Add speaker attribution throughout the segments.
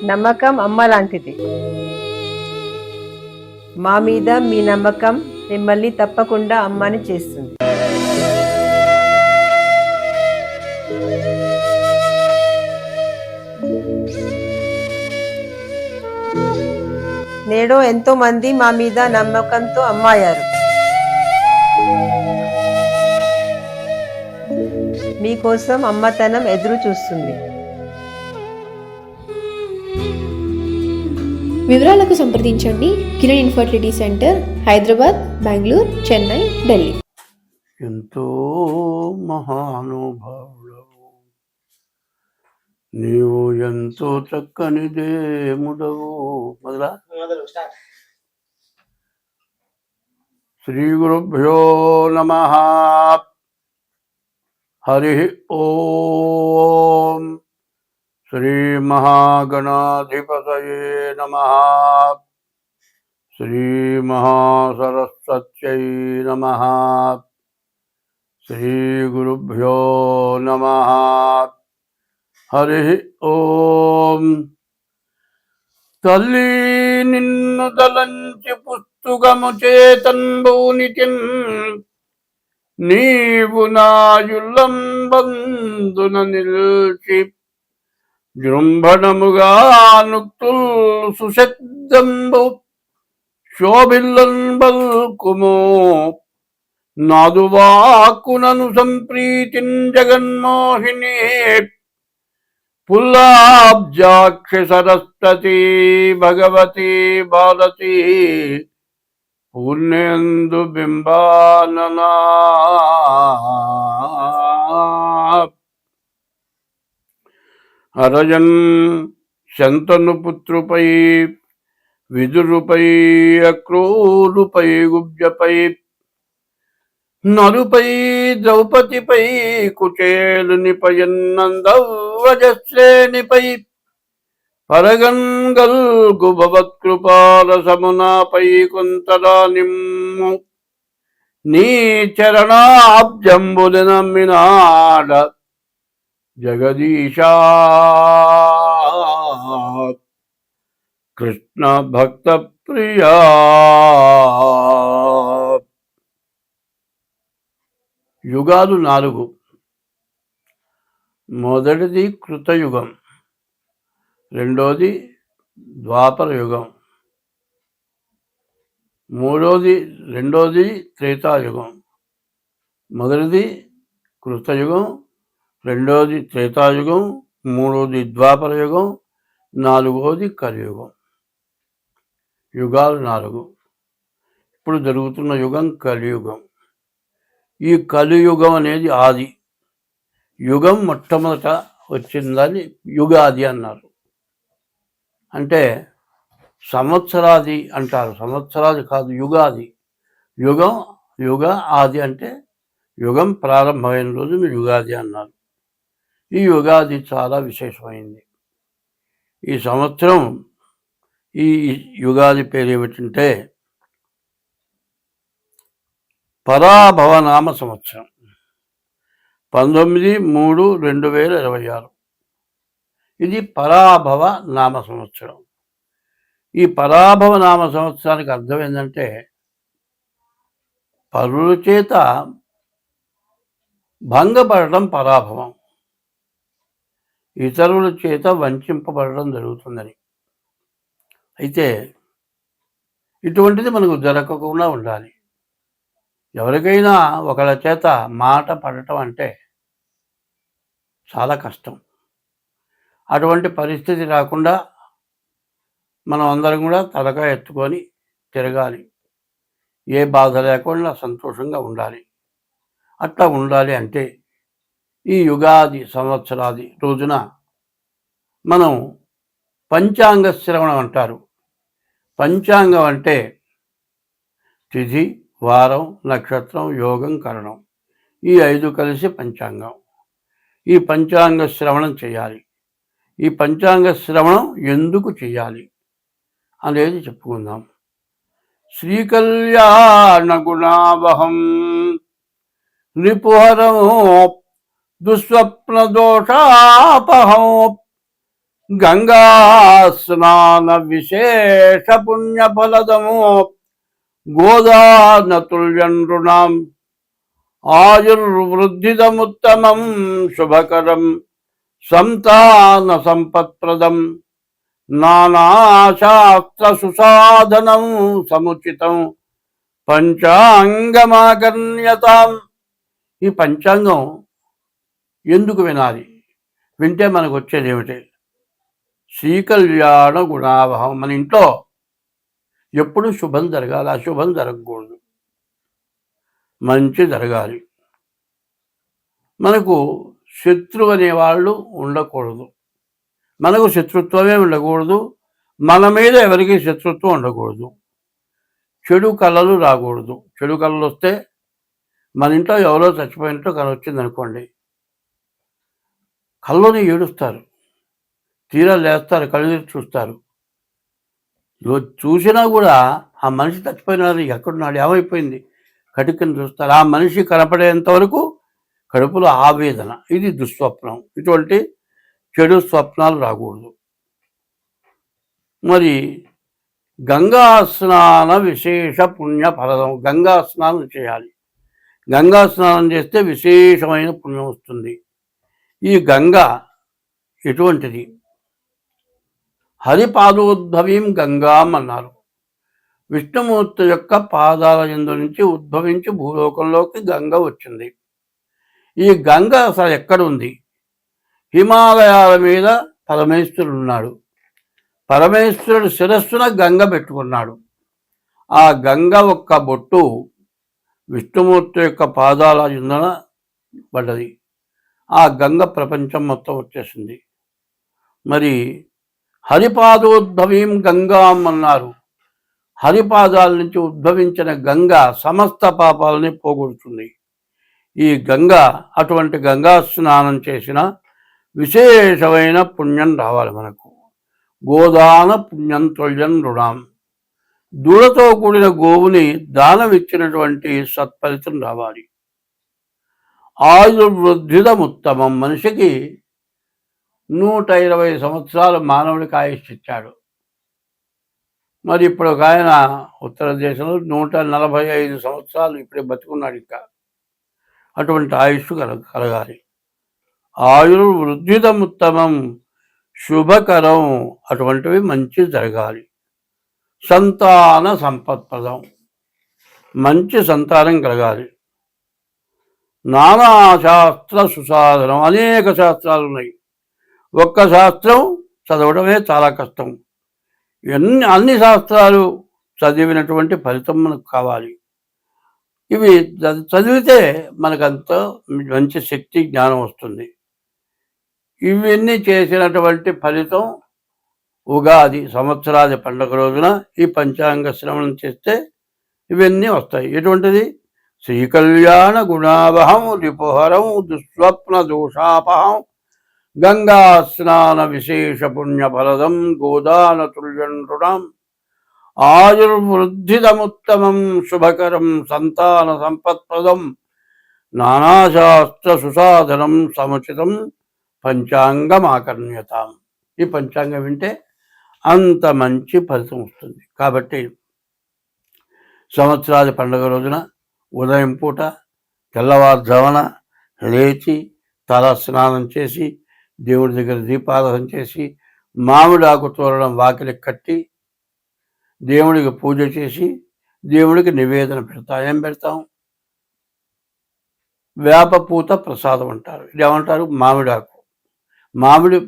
Speaker 1: నమ్మకం అమ్మ లాంటిది. మా మీద మీ నమ్మకం మిమ్మల్ని తప్పకుండా అమ్మని చేస్తుంది. నేడు ఎంతో మంది మా మీద నమ్మకంతో అమ్మాయారు. మీకోసం అమ్మతనం ఎదురు చూస్తుంది.
Speaker 2: వివరాలకు సంప్రదించండి. Kiran infertility centre, Hyderabad, Bengaluru, Chennai, Delhi.
Speaker 3: ఎంతో మహానుభావుడవు నీవు, ఎంతో చక్కని దేముడవు. మొదలా శ్రీ గురుభ్యో నమః. హరి ఓం. శ్రీ మహాగణాధిపతయే నమః. శ్రీ మహాసరస్వత్యై నమః. శ్రీ గురుభ్యో నమః. హరి ఓం. తల్లి నిన్ను దలంచి పుస్తుగము చేతంబూనితిన్, నీవు నాయుల్లంబందున నిల్చి జృంభణముగా నుక్తుల్ సుశబ్దంబు శోభిల్లన్ బల్కుమో నాదువాకునను సంప్రీతిన్ జగన్మోహిని పుల్లాబ్జాక్షి సరస్వతి భగవతి భారతి పూర్ణేందు బింబాననా. అరజన్ శంతను పుత్రుపై విదురుపై అక్రూరుపై గుబ్జపై నరుపై ద్రౌపదిపై కుచేలునిపయన్నందవ్రజశ్రేణిపై పరగంగల్గు భవత్కృపాల సమునాపై కుంతరా నిమ్ము నీ చరణాబ్జంబులు నమ్మినాడ జగదీశా. కృష్ణ భక్త ప్రియా. యుగాలు 4. మొదటిది కృతయుగం, రెండోది ద్వాపర యుగం, రెండోది త్రేతాయుగం. మొదటిది కృతయుగం, రెండోది త్రేతాయుగం, మూడోది ద్వాపర యుగం, నాలుగోది కలియుగం. యుగాలు 4. ఇప్పుడు జరుగుతున్న యుగం కలియుగం. ఈ కలియుగం అనేది ఆది యుగం. మొట్టమొదట వచ్చిందని యుగాది అన్నారు. అంటే సంవత్సరాది అంటారు. సంవత్సరాది కాదు, యుగాది. యుగ ఆది అంటే యుగం ప్రారంభమైన రోజు యుగాది అన్నారు. ఈ యుగాది చాలా విశేషమైంది. ఈ సంవత్సరం, ఈ యుగాది పేరు ఏమిటంటే పరాభవనామ సంవత్సరం. 19/3/2026 ఇది పరాభవ నామ సంవత్సరం. ఈ పరాభవ నామ సంవత్సరానికి అర్థం ఏంటంటే పరుల చేత భంగపడటం పరాభవం, ఇతరుల చేత వంచింపబడడం జరుగుతుందని. అయితే ఇటువంటిది మనకు జరగకుండా ఉండాలి. ఎవరికైనా ఒకళ్ళ చేత మాట పడటం అంటే చాలా కష్టం. అటువంటి పరిస్థితి రాకుండా మనం అందరం కూడా తలకాయ ఎత్తుకొని తిరగాలి. ఏ బాధ లేకుండా సంతోషంగా ఉండాలి. అట్లా ఉండాలి అంటే ఈ యుగాది సంవత్సరాది రోజున మనం పంచాంగ శ్రవణం అంటారు. పంచాంగం అంటే తిథి, వారం, నక్షత్రం, యోగం, కరణం, ఈ 5 కలిసి పంచాంగం. ఈ పంచాంగ శ్రవణం చేయాలి. ఈ పంచాంగ శ్రవణం ఎందుకు చేయాలి అనేది చెప్పుకుందాం. శ్రీకళ్యాణ గుణావహం రిపుహరం దుస్వప్న దోషాపహం గంగా స్నాన విశేష పుణ్యఫలదము గోదానతుల్యం నృణాం ఆయుర్వృద్ధిదముత్తమం శుభకరం సంతాన సంపత్ప్రదం నానాశాస్త్ర సుసాధనం సముచితం పంచాంగమాకర్ణ్యతాం. ఈ పంచాంగం ఎందుకు వినాలి? వింటే మనకు వచ్చేది ఏమిటి? శ్రీకళ్యాణ గుణావహం. మన ఇంట్లో ఎప్పుడు శుభం జరగాలి, అశుభం జరగకూడదు, మంచి జరగాలి. మనకు శత్రువు అనేవాళ్ళు ఉండకూడదు, మనకు శత్రుత్వమే ఉండకూడదు, మన మీద ఎవరికి శత్రుత్వం ఉండకూడదు, చెడు కళలు రాకూడదు. చెడు కళలు వస్తే మన ఇంట్లో ఎవరో చచ్చిపోయినట్టు కళ వచ్చింది అనుకోండి, కళ్ళని ఏడుస్తారు, తీరా లేస్తారు, కళ్ళు చూస్తారు. చూసినా కూడా ఆ మనిషి చచ్చిపోయినాడు, ఎక్కడున్నాడు, ఏమైపోయింది, కటికని చూస్తారు. ఆ మనిషి కనపడేంత వరకు కడుపులో ఆవేదన. ఇది దుస్వప్నం. ఇటువంటి చెడు స్వప్నాలు రాకూడదు. మరి గంగా స్నాన విశేష పుణ్య ఫలదం. గంగా స్నానం చేయాలి. గంగా స్నానం చేస్తే విశేషమైన పుణ్యం వస్తుంది. ఈ గంగా ఎటువంటిది? హరిపాదోద్భవీం గంగాం అన్నారు. విష్ణుమూర్తి యొక్క పాదాల యందు నుంచి ఉద్భవించి భూలోకంలోకి గంగ వచ్చింది. ఈ గంగ అసలు ఎక్కడుంది? హిమాలయాల మీద పరమేశ్వరుడు ఉన్నాడు. పరమేశ్వరుడు శిరస్సున గంగ పెట్టుకున్నాడు. ఆ గంగ ఒక్క బొట్టు విష్ణుమూర్తి యొక్క పాదాల యందున పడ్డది. ఆ గంగ ప్రపంచం మొత్తం వచ్చేసింది. మరి హరిపాదోద్భవీం గంగాం అన్నారు. హరిపాదాల నుంచి ఉద్భవించిన గంగ సమస్త పాపాలని పోగొడుతుంది. ఈ గంగ, అటువంటి గంగా స్నానం చేసిన విశేషమైన పుణ్యం రావాలి మనకు. గోదాన పుణ్యం తుల్యం నృణాం. దూడతో కూడిన గోవుని దానం ఇచ్చినటువంటి సత్ఫలితం రావాలి. ఆయుర్వృద్ధిదముత్తమం. మనిషికి 120 సంవత్సరాలు మానవుడికి ఆయుష్ ఇచ్చాడు. మరి ఇప్పుడు ఒక ఆయన ఉత్తర దేశంలో 145 సంవత్సరాలు ఇప్పుడే బతుకున్నాడు. ఇంకా అటువంటి ఆయుష్ కలగాలి. ఆయుర్వృద్ధిదముత్తమం శుభకరం. అటువంటివి మంచి జరగాలి. సంతాన సంపత్ప్రదం. మంచి సంతానం కలగాలి. నానా శాస్త్ర సుసాధనం. అనేక శాస్త్రాలు ఉన్నాయి. ఒక్క శాస్త్రం చదవడమే చాలా కష్టం. అన్ని శాస్త్రాలు చదివినటువంటి ఫలితం మనకు కావాలి. ఇవి చదివితే మనకంత మంచి శక్తి, జ్ఞానం వస్తుంది. ఇవన్నీ చేసినటువంటి ఫలితం ఉగాది సంవత్సరాది పండుగ రోజున ఈ పంచాంగ శ్రవణం చేస్తే ఇవన్నీ వస్తాయి. ఎటువంటిది? శ్రీకళ్యాణ గుణావహం రిపుహరం దుస్వప్న దోషాపహం గంగా స్నాన విశేష పుణ్యఫలదం గోదాన తుల్యం నృణాం ఆయుర్వృద్ధిదముత్తమం శుభకరం సంతాన సంపత్ప్రదం నానాశాస్త్ర సుసాధనం సముచితం పంచాంగమాకర్ణ్యతాం. ఈ పంచాంగం వింటే అంత మంచి ఫలితం వస్తుంది. కాబట్టి సంవత్సరాది పండుగ రోజున ఉదయం పూట తెల్లవారుజామున లేచి తల స్నానం చేసి దేవుడి దగ్గర దీపారాధన చేసి మామిడి ఆకు తోరణం వాకిలికి కట్టి దేవుడికి పూజ చేసి దేవుడికి నివేదన పెడతాం. ఏం పెడతాం? వేపపూత ప్రసాదం అంటారు. ఇది ఏమంటారు? మామిడాకు, మామిడి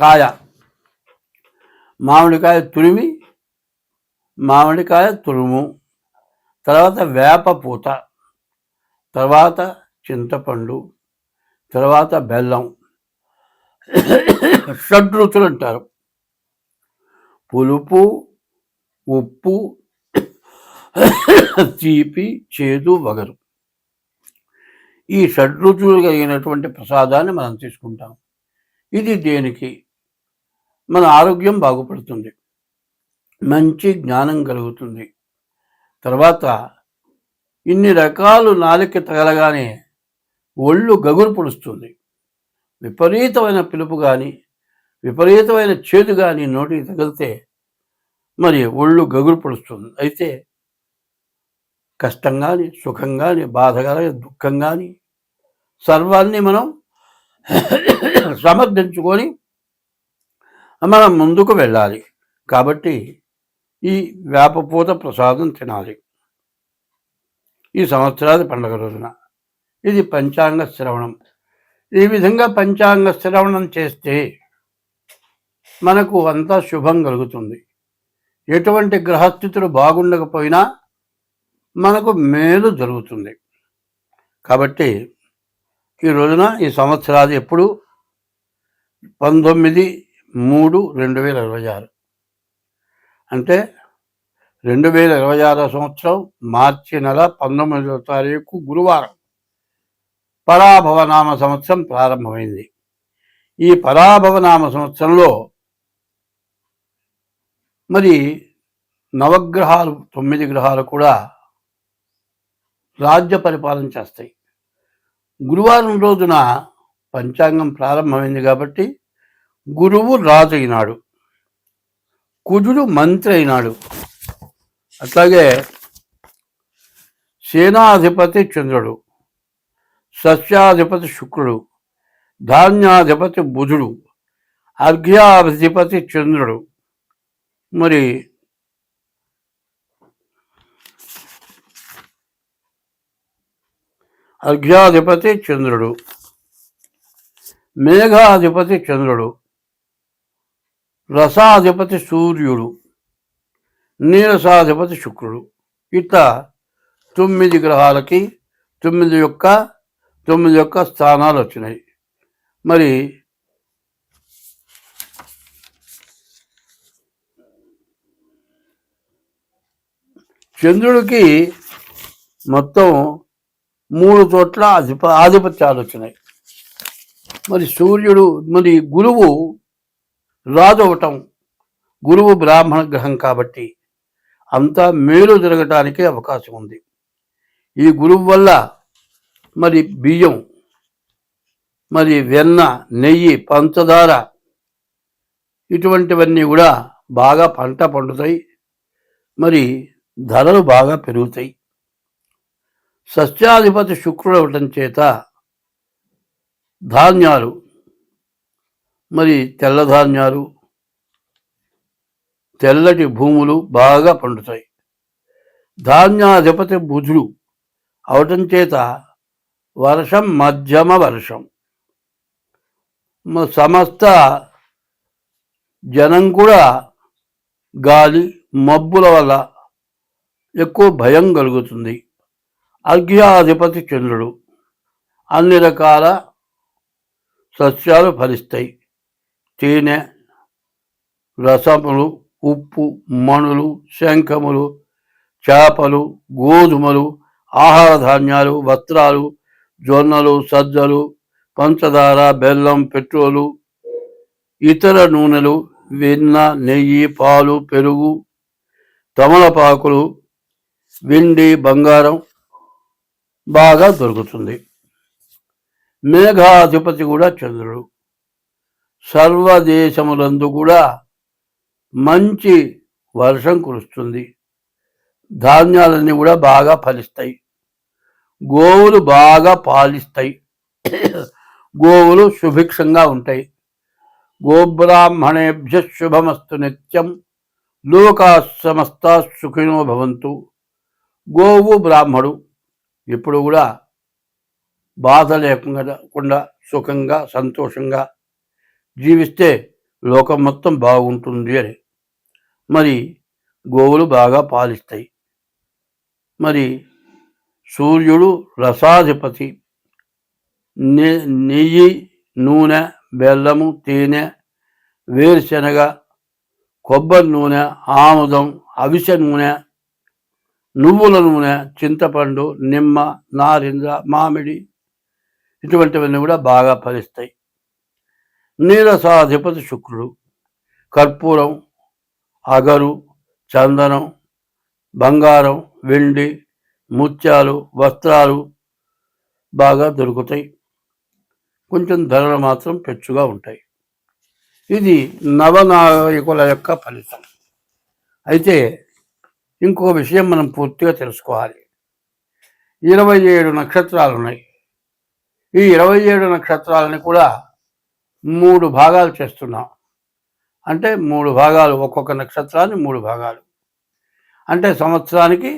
Speaker 3: కాయ, మామిడికాయ తురిమి, మామిడికాయ తురుము, తర్వాత వేపపూత, తర్వాత చింతపండు, తర్వాత బెల్లం, షడ్రుచులు అంటారు. పులుపు, ఉప్పు, తీపి, చేదు, వగరు. ఈ షడ్రుచులు కలిగినటువంటి ప్రసాదాన్ని మనం తీసుకుంటాం. ఇది దేనికి? మన ఆరోగ్యం బాగుపడుతుంది, మంచి జ్ఞానం కలుగుతుంది. తర్వాత ఇన్ని రకాలు నాలుక తగలగానే ఒళ్ళు గగురు పొడుస్తుంది. విపరీతమైన పిలుపు కానీ విపరీతమైన చేదు కానీ నోటికి తగిలితే మరి ఒళ్ళు గగురు పడుస్తుంది. అయితే కష్టం కానీ సుఖం కానీ బాధ కానీ దుఃఖం కానీ సర్వాన్ని మనం సమర్థించుకొని మనం ముందుకు వెళ్ళాలి. కాబట్టి ఈ వేపపూత ప్రసాదం తినాలి ఈ సంవత్సరాది పండుగ రోజున. ఇది పంచాంగ శ్రవణం. ఈ విధంగా పంచాంగ శ్రవణం చేస్తే మనకు అంతా శుభం కలుగుతుంది. ఎటువంటి గ్రహస్థితులు బాగుండకపోయినా మనకు మేలు జరుగుతుంది. కాబట్టి ఈ రోజున ఈ సంవత్సరాది ఎప్పుడు 19/3/2026 అంటే 2026 సంవత్సరం మార్చి నెల 19వ తారీఖు గురువారం పరాభవనామ సంవత్సరం ప్రారంభమైంది. ఈ పరాభవనామ సంవత్సరంలో మరి నవగ్రహాలు 9 గ్రహాలు కూడా రాజ్య పరిపాలన చేస్తాయి. గురువారం రోజున పంచాంగం ప్రారంభమైంది కాబట్టి గురువు రాజు అయినాడు, కుజుడు మంత్రి అయినాడు. అట్లాగే సేనాధిపతి చంద్రుడు, సస్యాధిపతి శుక్రుడు, ధాన్యాధిపతి బుధుడు, అర్ఘ్యాధిపతి చంద్రుడు, మరి అర్ఘ్యాధిపతి చంద్రుడు, మేఘాధిపతి చంద్రుడు, రసాధిపతి సూర్యుడు, నీరసాధిపతి శుక్రుడు. ఇట్లా 9 గ్రహాలకి 9 యొక్క స్థానాలు వచ్చినాయి. మరి చంద్రుడికి మొత్తం 3 చోట్ల ఆధిపత్యాలు వచ్చినాయి. మరి సూర్యుడు మరి గురువు రాజు అవటం, గురువు బ్రాహ్మణ గ్రహం కాబట్టి అంతా మేలు జరగటానికి అవకాశం ఉంది. ఈ గురువు వల్ల మరి బియ్యం, మరి వెన్న, నెయ్యి, పంచదార ఇటువంటివన్నీ కూడా బాగా పంట పండుతాయి. మరి ధరలు బాగా పెరుగుతాయి. సస్యాధిపతి శుక్రుడు అవటం చేత ధాన్యాలు, మరి తెల్ల ధాన్యాలు, తెల్లటి భూములు బాగా పండుతాయి. ధాన్యాధిపతి బుధుడు అవటం చేత వర్షం మధ్యమ వర్షం, సమస్త జనం కూడా గాలి మబ్బుల వల్ల ఎక్కువ భయం కలుగుతుంది. అర్ఘ్యాధిపతి చంద్రుడు, అన్ని రకాల సస్యాలు ఫలిస్తాయి. తేనె, రసములు, ఉప్పు, మణులు, శంఖములు, చేపలు, గోధుమలు, ఆహార ధాన్యాలు, వస్త్రాలు, జొన్నలు, సజ్జలు, పంచదార, బెల్లం, పెట్రోలు, ఇతర నూనెలు, వెన్న, నెయ్యి, పాలు, పెరుగు, తమలపాకులు, వెండి, బంగారం బాగా దొరుకుతుంది. మేఘాధిపతి కూడా చంద్రుడు. సర్వదేశములందు కూడా మంచి వర్షం కురుస్తుంది. ధాన్యాలన్నీ కూడా బాగా ఫలిస్తాయి. గోవులు బాగా పాలిస్తాయి. గోవులు సుభిక్షంగా ఉంటాయి. గోబ్రాహ్మణేభ్య శుభమస్తు నిత్యం, లోకా సమస్తా సుఖినో భవంతు. గోవు బ్రాహ్మడు ఎప్పుడు కూడా బాధ లేకుండా సుఖంగా సంతోషంగా జీవిస్తే లోకం మొత్తం బాగుంటుంది అని. మరి గోవులు బాగా పాలిస్తాయి. మరి సూర్యుడు రసాధిపతి. నెయ్యి, నూనె, బెల్లము, తేనె, వేరుశనగ, కొబ్బరి నూనె, ఆముదం, అవిసె నూనె, నువ్వుల నూనె, చింతపండు, నిమ్మ, నారింజ, మామిడి ఇటువంటివన్నీ కూడా బాగా ఫలిస్తాయి. నీరసాధిపతి శుక్రుడు. కర్పూరం, అగరు, చందనం, బంగారం, వెండి, ముత్యాలు, వస్త్రాలు బాగా దొరుకుతాయి. కొంచెం ధరలు మాత్రం పెచ్చుగా ఉంటాయి. ఇది నవనాయకుల యొక్క ఫలితం. అయితే ఇంకొక విషయం మనం పూర్తిగా తెలుసుకోవాలి. 27 నక్షత్రాలు ఉన్నాయి. ఈ 27 నక్షత్రాలని కూడా 3 భాగాలు చేస్తున్నాం. అంటే 3 భాగాలు, ఒక్కొక్క నక్షత్రాన్ని 3 భాగాలు. అంటే సంవత్సరానికి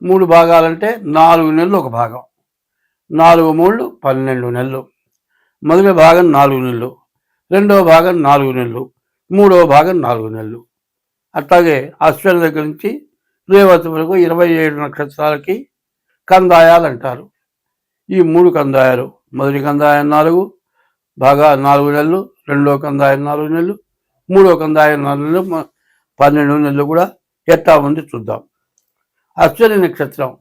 Speaker 3: 3 భాగాలంటే 4 నెలలు ఒక భాగం. 4 3 12 నెలలు. మొదటి భాగం 4 నెలలు, రెండవ భాగం 4 నెలలు, మూడవ భాగం 4 నెలలు. అట్లాగే అశ్విని దగ్గర నుంచి రేవతి వరకు 27 నక్షత్రాలకి కందాయాలు అంటారు. ఈ 3 కందాయాలు, మొదటి కందాయం 4 నెలలు, రెండవ కందాయం 4 నెలలు, మూడవ కందాయం 4 నెలలు, 12 నెలలు కూడా ఎట్టా ఉంది చూద్దాం. అశ్విని నక్షత్రం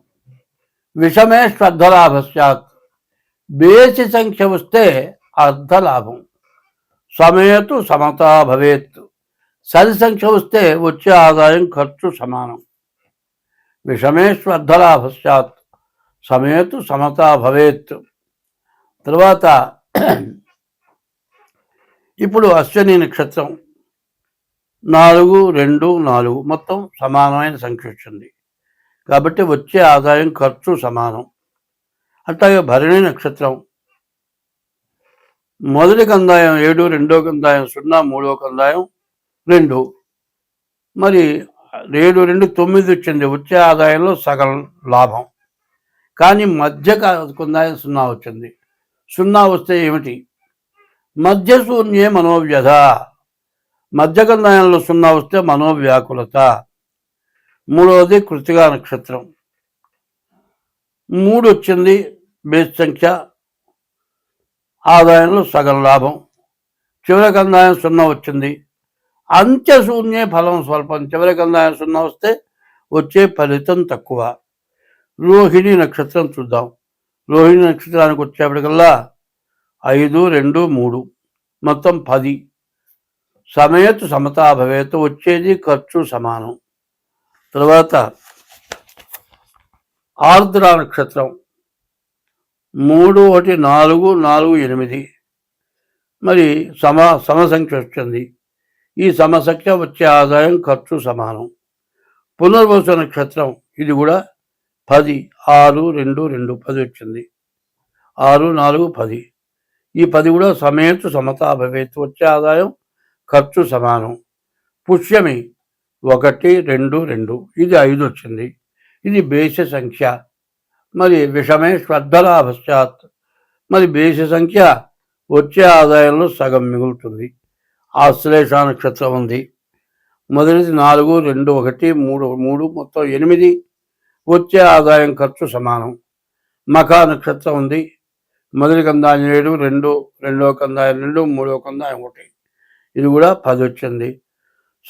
Speaker 3: విషమే శ్రద్ధలాభస్యాత్. బేసి సంఖ్య వస్తే అర్ధలాభం. సమేతు సమతా భవేత్. సరి సంఖ్య వస్తే వచ్చే ఆదాయం ఖర్చు సమానం. విషమే శ్రద్ధలాభస్యాత్ సమేతు సమతా భవేత్. తర్వాత ఇప్పుడు అశ్విని నక్షత్రం 4 2 4 మొత్తం సమానమైన సంఖ్య వచ్చింది కాబట్టి వచ్చే ఆదాయం ఖర్చు సమానం. అట్లాగే భరణి నక్షత్రం మొదటి కందాయం 7, రెండో కందాయం 0, మూడో కందాయం 2. మరి 7 2 9 వచ్చింది. వచ్చే ఆదాయంలో సగం లాభం. కానీ మధ్య కందాయం 0 వచ్చింది. 0 వస్తే ఏమిటి? మధ్య శూన్యే మనోవ్యధ. మధ్య కందాయంలో 0 వస్తే మనోవ్యాకులత. మూడవది కృతికా నక్షత్రం 3 వచ్చింది. బేస్ సంఖ్య, ఆదాయంలో సగం లాభం. చివరి కందాయం 0 వచ్చింది. అంత్యశూన్యే ఫలం స్వల్పం. చివరి కందాయం 0 వస్తే వచ్చే ఫలితం తక్కువ. రోహిణి నక్షత్రం చూద్దాం. రోహిణి నక్షత్రానికి వచ్చేప్పటికల్లా 5 2 3 మొత్తం 10. సమేతు సమతా భవేత్. వచ్చేది ఖర్చు సమానం. తర్వాత ఆర్ద్ర నక్షత్రం 3 1 4 4 8. మరి సమసంఖ్య వచ్చింది. ఈ సమసంఖ్య వచ్చే ఆదాయం ఖర్చు సమానం. పునర్వసు నక్షత్రం ఇది కూడా 10 6 2 2 10 వచ్చింది. 6 4 10. ఈ 10 కూడా సమేతు సమతా భవేత్. వచ్చే ఆదాయం ఖర్చు సమానం. పుష్యమి 1 2 2. ఇది 5 వచ్చింది. ఇది బేస సంఖ్య. మరి విషమే శ్రద్ధలాభశ్చాత్. మరి బేస సంఖ్య వచ్చే ఆదాయంలో సగం మిగులుతుంది. ఆశ్లేష నక్షత్రం ఉంది. మొదటిది 4 2 1 3 3 మొత్తం 8. వచ్చే ఆదాయం ఖర్చు సమానం. మఖా నక్షత్రం ఉంది. మొదటి కందాయం 7 2, రెండవ కందాయం 2, మూడవ కందాయం 1. ఇది కూడా 10 వచ్చింది.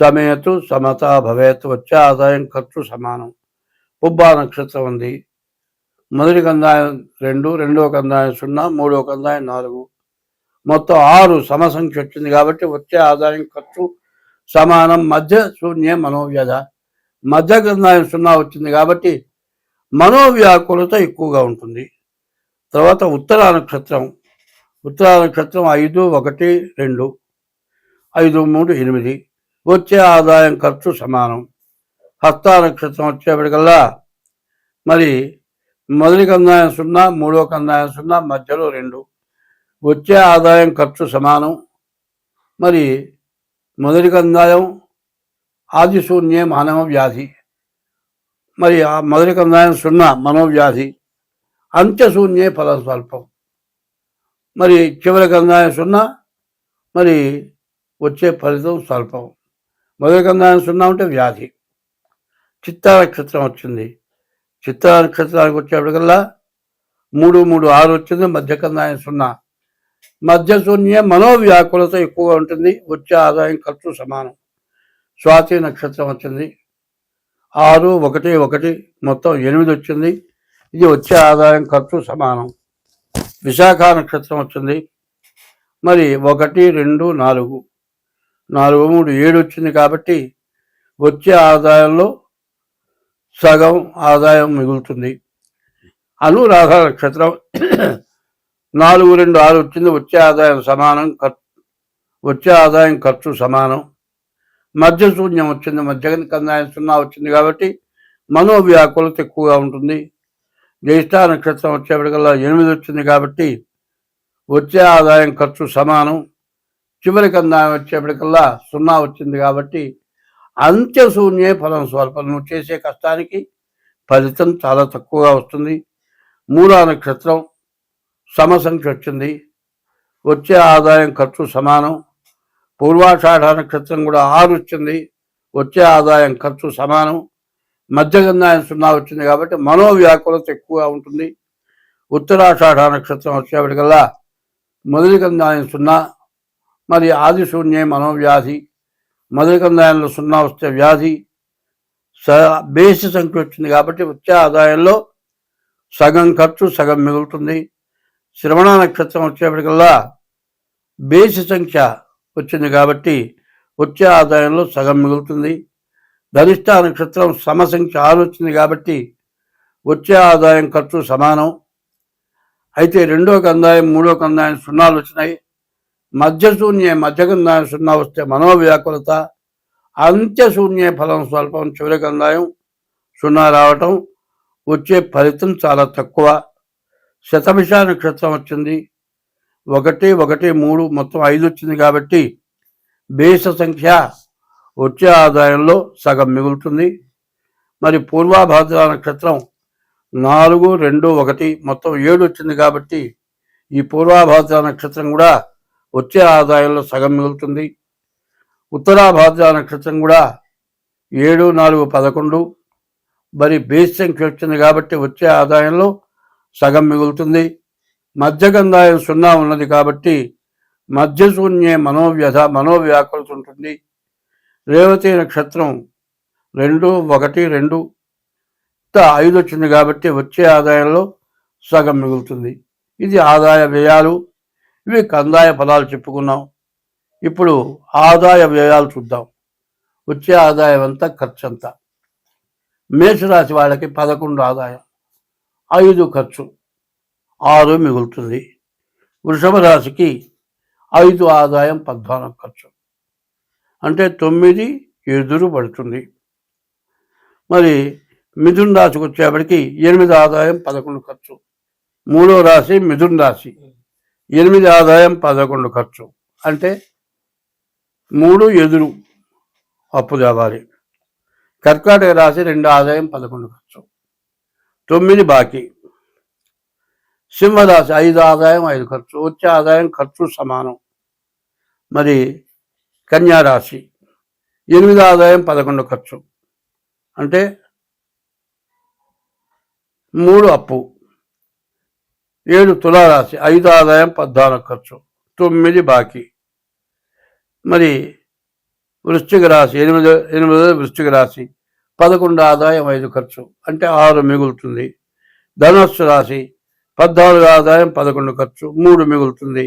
Speaker 3: సమేతు సమతా భవేత్. వచ్చే ఆదాయం ఖర్చు సమానం. పుబ్బా నక్షత్రం ఉంది. మొదటి కందాయం 2, రెండవ కందాయం 0, మూడవ కందాయం 4. మొత్తం 6 సమసంఖ్య వచ్చింది కాబట్టి వచ్చే ఆదాయం ఖర్చు సమానం. మధ్య శూన్య మనోవ్యధ. మధ్య కందాయం 0 వచ్చింది కాబట్టి మనోవ్యాకులత ఎక్కువగా ఉంటుంది. తర్వాత ఉత్తరా నక్షత్రం 5 1 2, 5 3 8. వచ్చే ఆదాయం ఖర్చు సమానం. హస్త నక్షత్రం వచ్చేప్పటికల్లా మరి మొదటి కందాయం 0, మూడో కందాయం 0, మధ్యలో 2. వచ్చే ఆదాయం ఖర్చు సమానం. మరి మొదటి కందాయం ఆదిశూన్యే మానవ వ్యాధి. మరి ఆ మొదటి కందాయం 0 మనోవ్యాధి. అంత్యశూన్యే ఫలం స్వల్పం. మరి చివరి కందాయం 0. మరి వచ్చే ఫలితం స్వల్పం. మొదటి కందాయం 0 ఉంటే వ్యాధి. చిత్తా నక్షత్రం వచ్చింది. చిత్తా నక్షత్రానికి వచ్చేప్పటికల్లా 3 3 6 వచ్చింది. మధ్య కందాయం 0. మధ్య శూన్య మనోవ్యాకులత ఎక్కువగా ఉంటుంది. వచ్చే ఆదాయం ఖర్చు సమానం. స్వాతి నక్షత్రం వచ్చింది. 6 1 1 మొత్తం 8 వచ్చింది. ఇది వచ్చే ఆదాయం ఖర్చు సమానం. విశాఖ నక్షత్రం వచ్చింది. మరి 1 2 4 4 3 7 వచ్చింది కాబట్టి వచ్చే ఆదాయంలో సగం ఆదాయం మిగులుతుంది. అనురాధ నక్షత్రం 4 2 6 వచ్చింది. వచ్చే ఆదాయం సమానం, వచ్చే ఆదాయం ఖర్చు సమానం. మధ్య శూన్యం వచ్చింది, మధ్య కందాయం 0 వచ్చింది కాబట్టి మనోవ్యాకులత ఎక్కువగా ఉంటుంది. జ్యేష్ఠ నక్షత్రం వచ్చేప్పటికల్లా 8 వచ్చింది కాబట్టి వచ్చే ఆదాయం ఖర్చు సమానం. చివరి కందాయం వచ్చేప్పటికల్లా 0 వచ్చింది కాబట్టి అంత్యశూన్యే ఫలం స్వల్పం. నువ్వు చేసే కష్టానికి ఫలితం చాలా తక్కువగా వస్తుంది. మూలా నక్షత్రం సమసంఖ్య వచ్చింది, వచ్చే ఆదాయం ఖర్చు సమానం. పూర్వాషాఢ నక్షత్రం కూడా 6 వచ్చింది, వచ్చే ఆదాయం ఖర్చు సమానం. మధ్యగంధాయం 0 వచ్చింది కాబట్టి మనోవ్యాకులత ఎక్కువగా ఉంటుంది. ఉత్తరాషాఢ నక్షత్రం వచ్చేప్పటికల్లా మొదటి కందాయం 0, మరి ఆది శూన్యే మనోవ్యాధి. మొదటి కందాయంలో 0 వస్తే వ్యాధి. బేసి సంఖ్య వచ్చింది కాబట్టి వచ్చే ఆదాయంలో సగం ఖర్చు సగం మిగులుతుంది. శ్రవణ నక్షత్రం వచ్చేప్పటికల్లా బేసి సంఖ్య వచ్చింది కాబట్టి వచ్చే ఆదాయంలో సగం మిగులుతుంది. ధనిష్ట నక్షత్రం సమసంఖ్య 6 వచ్చింది కాబట్టి వచ్చే ఆదాయం ఖర్చు సమానం. అయితే రెండో కందాయం మూడో కందాయం 0 వచ్చినాయి. మధ్యశూన్యే మధ్యకందాయం 0 వస్తే మనోవ్యాకులత. అంత్యశూన్యే ఫలం స్వల్పం. చివరి కందాయం 0 రావటం, వచ్చే ఫలితం చాలా తక్కువ. శతభిష నక్షత్రం వచ్చింది, 1 1 3 మొత్తం 5 వచ్చింది కాబట్టి బేస సంఖ్య వచ్చే ఆదాయంలో సగం మిగులుతుంది. మరి పూర్వాభాద్ర నక్షత్రం 4 2 1 మొత్తం 7 వచ్చింది కాబట్టి ఈ పూర్వాభాద్ర నక్షత్రం కూడా వచ్చే ఆదాయంలో సగం మిగులుతుంది. ఉత్తరాభాద్ర నక్షత్రం కూడా 7 4 11 మరి బేస్ సంఖ్య వచ్చింది కాబట్టి వచ్చే ఆదాయంలో సగం మిగులుతుంది. మధ్యగంధాయం 0 ఉన్నది కాబట్టి మధ్యశూన్యే మనోవ్యాకులత ఉంటుంది. రేవతి నక్షత్రం 2 1 2 5 వచ్చింది కాబట్టి వచ్చే ఆదాయంలో సగం మిగులుతుంది. ఇది ఆదాయ వ్యయాలు. ఇవి కందాయ ఫలాలు చెప్పుకున్నాం. ఇప్పుడు ఆదాయ వ్యయాలు చూద్దాం. వచ్చే ఆదాయం అంతా ఖర్చు అంతా. మేషరాశి వాళ్ళకి 11 ఆదాయం, 5 ఖర్చు, 6 మిగులుతుంది. వృషభ రాశికి 5 ఆదాయం, 14 ఖర్చు, అంటే 9 ఎదురు పడుతుంది. మరి మిథున్ రాశికి వచ్చేప్పటికి 8 ఆదాయం, 11 ఖర్చు. మూడో రాశి మిథున్ రాశి, 8 ఆదాయం, 11 ఖర్చు, అంటే 3 ఎదురు అప్పు తేవాలి. కర్కాటక రాశి 2 ఆదాయం, 11 ఖర్చు, 9 బాకీ. సింహరాశి 5 ఆదాయం, 5 ఖర్చు, వచ్చే ఆదాయం ఖర్చు సమానం. మరి కన్యారాశి 8 ఆదాయం, 11 ఖర్చు, అంటే 3 అప్పు. 7 తులారాశి 5 ఆదాయం, 14 ఖర్చు, 9 బాకీ. మరి వృశ్చిక రాశి 8 వృశ్చిక రాశి 11 ఆదాయం, 5 ఖర్చు, అంటే 6 మిగులుతుంది. ధనుస్సు రాశి 14 ఆదాయం, 11 ఖర్చు, 3 మిగులుతుంది.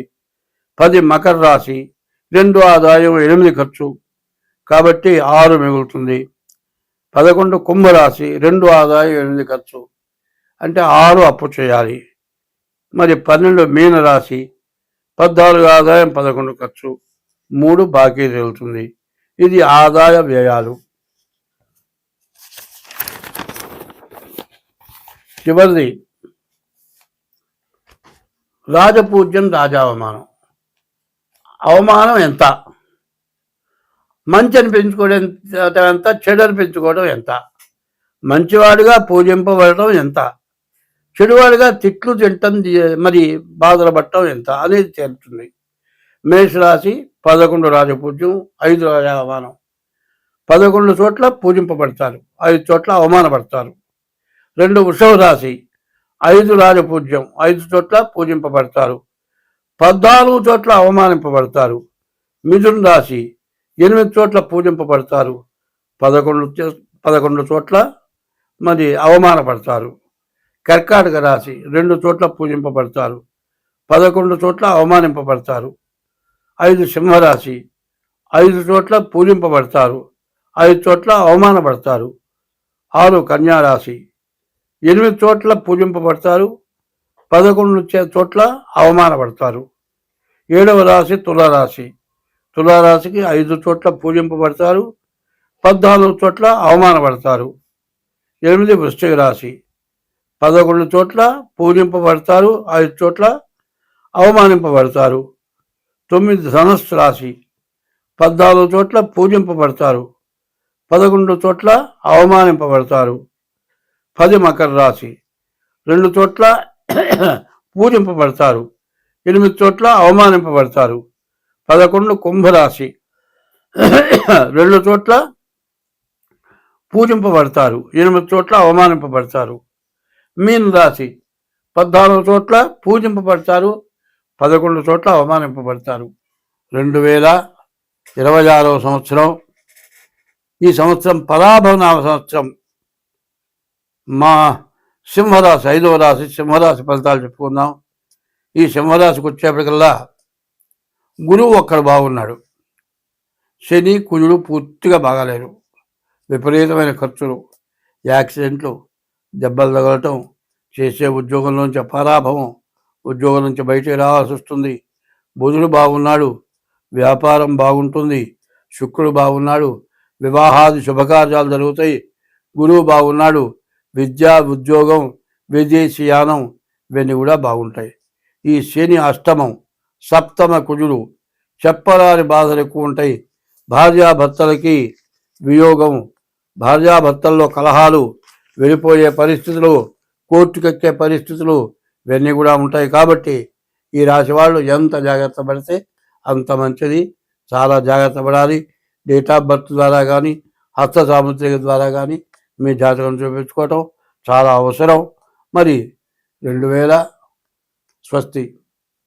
Speaker 3: 10 మకర రాశి 2 ఆదాయం, 8 ఖర్చు, కాబట్టి 6 మిగులుతుంది. 11 కుంభరాశి 2 ఆదాయం, 8 ఖర్చు, అంటే 6 అప్పు చేయాలి. మరి 12 మీనరాశి 14 ఆదాయం, 11 ఖర్చు, 3 బాకీ తేలుతుంది. ఇది ఆదాయ వ్యయాలు. చివరిది రాజపూజ్యం, రాజావమానం. అవమానం ఎంత? మంచిని పెంచుకోవడం ఎంత? చెడుని పెంచుకోవడం ఎంత? మంచివాడిగా పూజింపబడటం ఎంత? చెడువాడిగా తిట్లు తింటం, మరి బాధలు పట్టడం ఎంత అనేది తేలుతుంది. మేషరాశి 11 రాజపూజ్యం, 5 రాజావమానం. 11 చోట్ల పూజింపబడతారు, 5 చోట్ల అవమానపడతారు. 2 వృషభ రాశి 5 రాజపూజ్యం, 5 చోట్ల పూజింపబడతారు, 14 చోట్ల అవమానింపబడతారు. మిథున రాశి 8 చోట్ల పూజింపబడతారు, 11 చోట్ల మరి అవమానపడతారు. కర్కాటక రాశి 2 చోట్ల పూజింపబడతారు, 11 చోట్ల అవమానింపబడతారు. 5 సింహరాశి 5 చోట్ల పూజింపబడతారు, 5 చోట్ల అవమానపడతారు. 6 కన్యారాశి 8 చోట్ల పూజింపబడతారు, 11 చోట్ల అవమానపడతారు. 7వ రాశి తులారాశి. తులారాశికి 5 చోట్ల పూజింపబడతారు, 14 చోట్ల అవమానపడతారు. 8 వృశ్చిక రాశి. 11 చోట్ల పూజింపబడతారు, 5 చోట్ల అవమానింపబడతారు. 9 ధనుస్సు రాశి. 14 చోట్ల పూజింపబడతారు, 11 చోట్ల అవమానింపబడతారు. 10 మకర రాశి. 2 చోట్ల పూజింపబడతారు, 8 చోట్ల అవమానింపబడతారు. 11 కుంభరాశి. 2 చోట్ల పూజింపబడతారు, 8 చోట్ల అవమానింపబడతారు. మీన రాశి. 14 చోట్ల పూజింపబడతారు, 11 చోట్ల అవమానింపబడతారు. 2026వ సంవత్సరం. ఈ సంవత్సరం పరాభవనామ సంవత్సరం. మా సింహరాశి 5వ రాశి సింహరాశి ఫలితాలు చెప్పుకుందాం. ఈ సింహరాశికి వచ్చేప్పటికల్లా గురువు ఒక్కడు బాగున్నాడు. శని కుజుడు పూర్తిగా బాగాలేరు. విపరీతమైన ఖర్చులు, యాక్సిడెంట్లు, దెబ్బలు తగలటం, చేసే ఉద్యోగంలోంచి పరాభవం, ఉద్యోగం నుంచి బయటికి రావాల్సి వస్తుంది. బుధుడు బాగున్నాడు, వ్యాపారం బాగుంటుంది. శుక్రుడు బాగున్నాడు, వివాహాది శుభకార్యాలు జరుగుతాయి. గురువు బాగున్నాడు, విద్య, ఉద్యోగం, విదేశీయానం ఇవన్నీ కూడా బాగుంటాయి. ఈ శని అష్టమం, సప్తమ కుజుడు, చెప్పరాని బాధలు ఎక్కువ ఉంటాయి. భార్యాభర్తలకి వియోగం, భార్యాభర్తల్లో కలహాలు, వెళ్ళిపోయే పరిస్థితులు, కోర్టుకెక్కే పరిస్థితులు ఇవన్నీ కూడా ఉంటాయి. కాబట్టి ఈ రాశి వాళ్ళు ఎంత జాగ్రత్త పడితే అంత మంచిది. చాలా జాగ్రత్త పడాలి. డేట్ ఆఫ్ బర్త్ ద్వారా కానీ, హస్త సాముద్రిక ద్వారా కానీ మీ జాతకం చూపించుకోవటం చాలా అవసరం. మరి 2000 స్వస్తి.